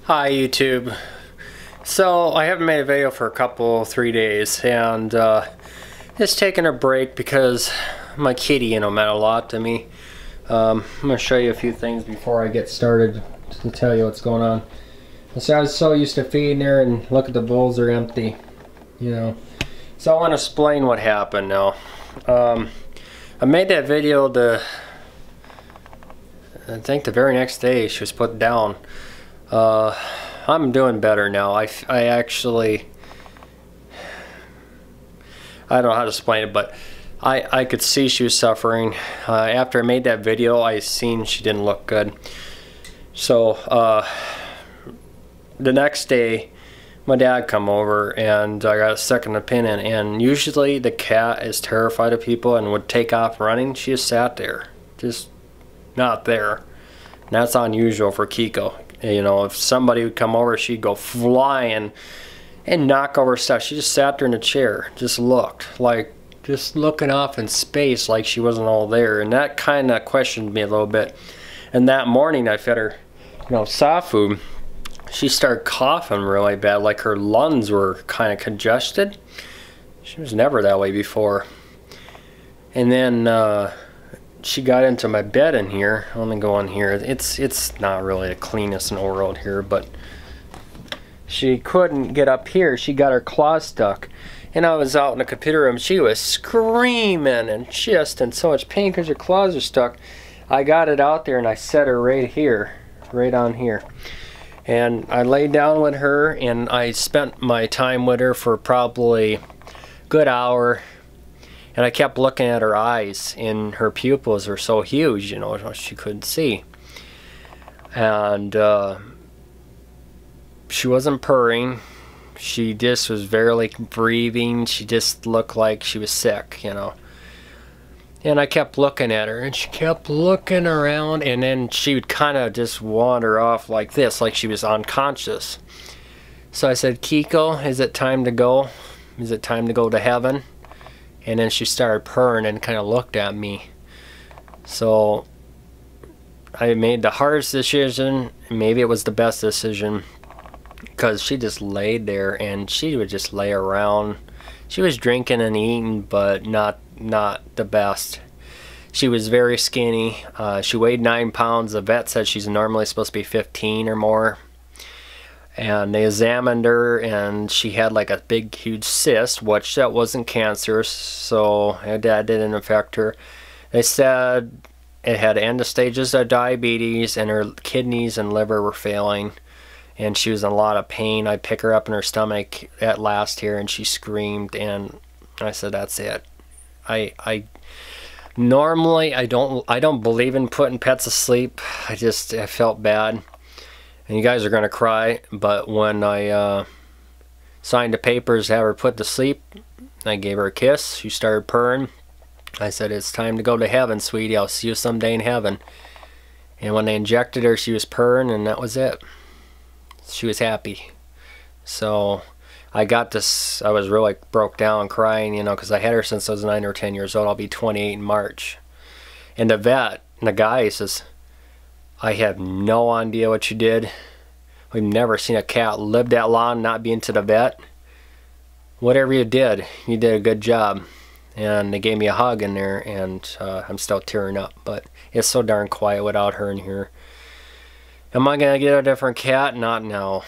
Hi YouTube. So I haven't made a video for a couple, 3 days, and just taking a break because my kitty, meant a lot to me. I'm gonna show you a few things before I get started to tell you what's going on. So I was so used to feeding her, and look at the bowls are empty, So I want to explain what happened now. I made that video I think the very next day she was put down. I'm doing better now. I actually, I don't know how to explain it, but I could see she was suffering. After I made that video, I seen she didn't look good. So the next day, my dad come over and I got a second opinion, and usually the cat is terrified of people and would take off running. She just sat there, just not there. And that's unusual for Kiko. If somebody would come over, she'd go flying and knock over stuff. She just sat there in a chair, just looked, like just looking off in space, like she wasn't all there. And that kind of questioned me a little bit. And that morning I fed her, soft food. She started coughing really bad, like her lungs were kind of congested. She was never that way before. And then she got into my bed in here. Let me go in here. It's not really the cleanest in the world here, but she couldn't get up here. She got her claws stuck. And I was out in the computer room. She was screaming and just in so much pain because her claws are stuck. I got it out there and I set her right here, right on here. And I laid down with her and I spent my time with her for probably a good hour. And I kept looking at her eyes, and her pupils are so huge, she couldn't see. And she wasn't purring. She just was barely breathing. She just looked like she was sick, And I kept looking at her, and she kept looking around, and then she would kind of just wander off like this, like she was unconscious. So I said, Kiko, is it time to go? Is it time to go to heaven? And then she started purring and kind of looked at me. So I made the hardest decision. Maybe it was the best decision, because she just laid there and she would just lay around. She was drinking and eating, but not the best. She was very skinny. She weighed 9 pounds. The vet said she's normally supposed to be 15 or more. And they examined her, and she had like a big huge cyst, which that wasn't cancerous, so that didn't affect her. They said it had end stages of diabetes, and her kidneys and liver were failing, and she was in a lot of pain. I pick her up in her stomach at last here, and she screamed, and I said, that's it. Normally I don't believe in putting pets to sleep. I felt bad. And you guys are going to cry, but when I signed the papers to have her put to sleep, I gave her a kiss. She started purring. I said, it's time to go to heaven, sweetie. I'll see you someday in heaven. And when they injected her, she was purring, and that was it. She was happy. So I got this, I was really broke down crying, because I had her since I was 9 or 10 years old. I'll be 28 in March. And the vet, the guy says, I have no idea what you did. We've never seen a cat live that long not being to the vet. Whatever you did a good job. And they gave me a hug in there, and I'm still tearing up. But it's so darn quiet without her in here. Am I going to get a different cat? Not now.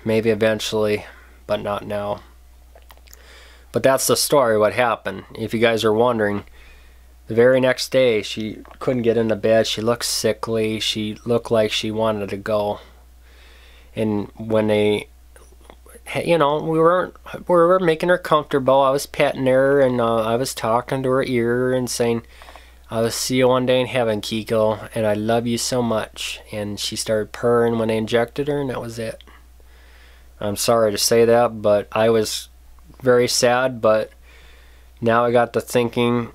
Maybe eventually, but not now. But that's the story, what happened. If you guys are wondering, the very next day, she couldn't get into bed. She looked sickly. She looked like she wanted to go. And when they, we were making her comfortable. I was petting her, and I was talking to her ear and saying, I'll see you one day in heaven, Kiko, and I love you so much. And she started purring when they injected her, and that was it. I'm sorry to say that, but I was very sad. But now I got to thinking,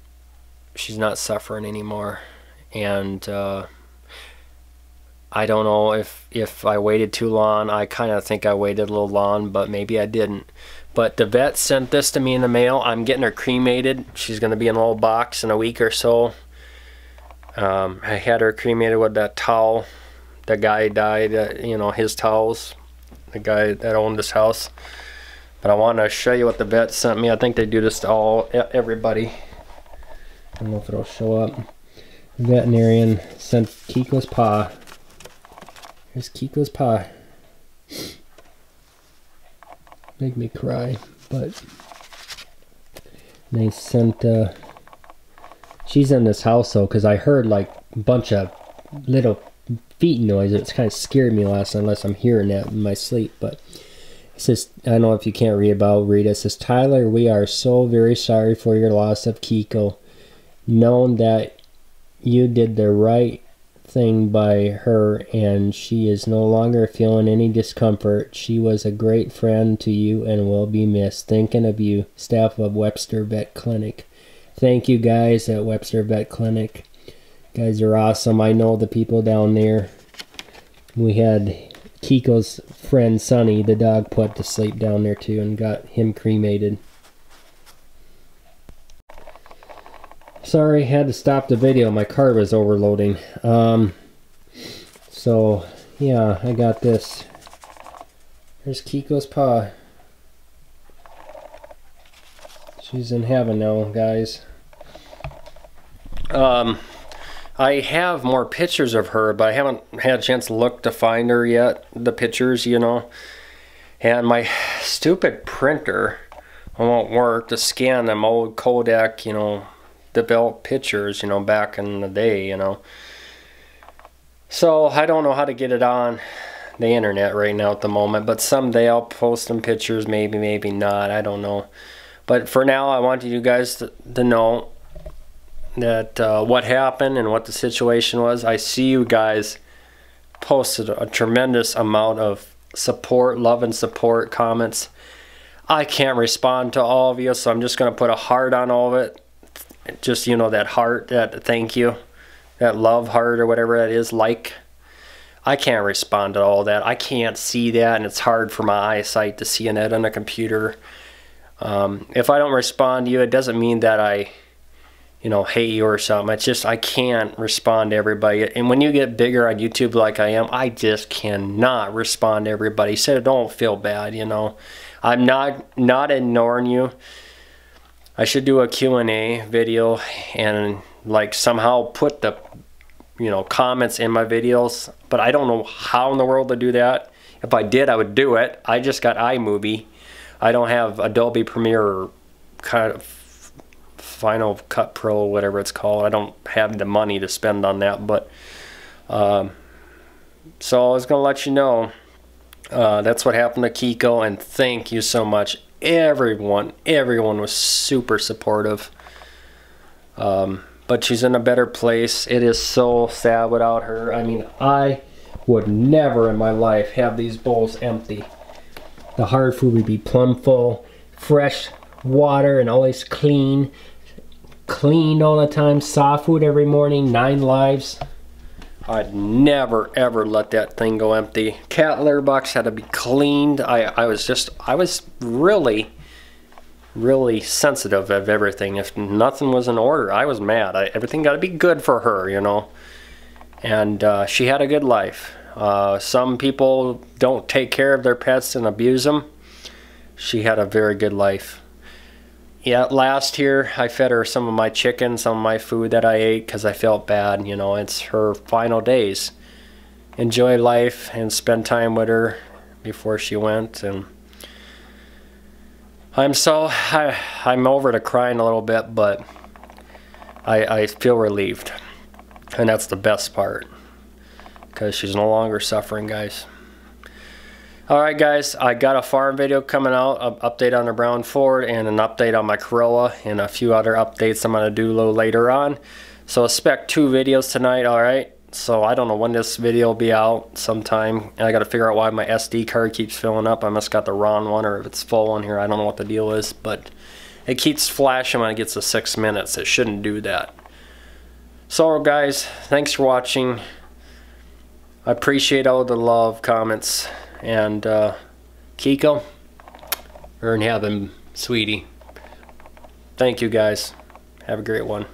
she's not suffering anymore, and I don't know if I waited too long. I kind of think I waited a little long, but maybe I didn't. But the vet sent this to me in the mail. I'm getting her cremated. She's going to be in a little box in a week or so. I had her cremated with that towel the guy died, you know, his towels, the guy that owned this house. But I want to show you what the vet sent me. I think they do this to everybody. I don't know if it'll show up. Veterinarian sent Kiko's paw. Here's Kiko's paw. Make me cry, but they sent, she's in this house though, because I heard like a bunch of little feet noise. It's kind of scared me last night, unless I'm hearing that in my sleep. But it says, I don't know if you can't read it. It says, Tyler, we are so very sorry for your loss of Kiko. Knowing that you did the right thing by her and she is no longer feeling any discomfort. She was a great friend to you and will be missed. Thinking of you, staff of Webster Vet Clinic. Thank you guys at Webster Vet Clinic. You guys are awesome. I know the people down there. We had Kiko's friend Sonny, the dog, put to sleep down there too and got him cremated. Sorry, had to stop the video. My card was overloading. So, yeah, I got this. Here's Kiko's paw. She's in heaven now, guys. I have more pictures of her, but I haven't had a chance to look to find her yet. The pictures, you know. And my stupid printer won't work to scan them old Kodak, you know, developed pictures, you know, back in the day, you know. So I don't know how to get it on the internet right now at the moment, but someday I'll post some pictures, maybe, maybe not, I don't know. But for now, I want you guys to know that what happened and what the situation was. I see you guys posted a tremendous amount of support, love and support comments. I can't respond to all of you, so I'm just going to put a heart on all of it. Just, you know, that heart, that thank you, that love heart or whatever that is, like. I can't respond to all that. I can't see that, and it's hard for my eyesight to see it on a computer. If I don't respond to you, it doesn't mean that I, you know, hate you or something. It's just I can't respond to everybody. And when you get bigger on YouTube like I am, I just cannot respond to everybody. So don't feel bad, you know. I'm not ignoring you. I should do a Q&A video and like somehow put the, you know, comments in my videos, but I don't know how in the world to do that. If I did, I would do it. I just got iMovie. I don't have Adobe Premiere or kind of Final Cut Pro, whatever it's called. I don't have the money to spend on that, but so I was gonna let you know that's what happened to Kiko, and thank you so much. Everyone was super supportive. But she's in a better place. It is so sad without her. I mean, I would never in my life have these bowls empty. The hard food would be plumb full, fresh water and always cleaned all the time, soft food every morning, 9 lives. I'd never ever let that thing go empty. Cat litter box had to be cleaned. I was really sensitive of everything. If nothing was in order, I was mad. Everything got to be good for her, you know. And she had a good life. Some people don't take care of their pets and abuse them. She had a very good life. Yeah, last year I fed her some of my chicken, some of my food that I ate because I felt bad. You know, it's her final days. Enjoy life and spend time with her before she went. And I'm over to crying a little bit, but I feel relieved. And that's the best part, because she's no longer suffering, guys. Alright guys, I got a farm video coming out, an update on the Brown Ford and an update on my Corolla and a few other updates I'm going to do a little later on. So expect 2 videos tonight, alright? So I don't know when this video will be out sometime. I got to figure out why my SD card keeps filling up. I must got the wrong one, or if it's full on here, I don't know what the deal is. But it keeps flashing when it gets to 6 minutes. It shouldn't do that. So guys, thanks for watching. I appreciate all the love, comments. And Kiko, you're in heaven, sweetie. Thank you guys. Have a great one.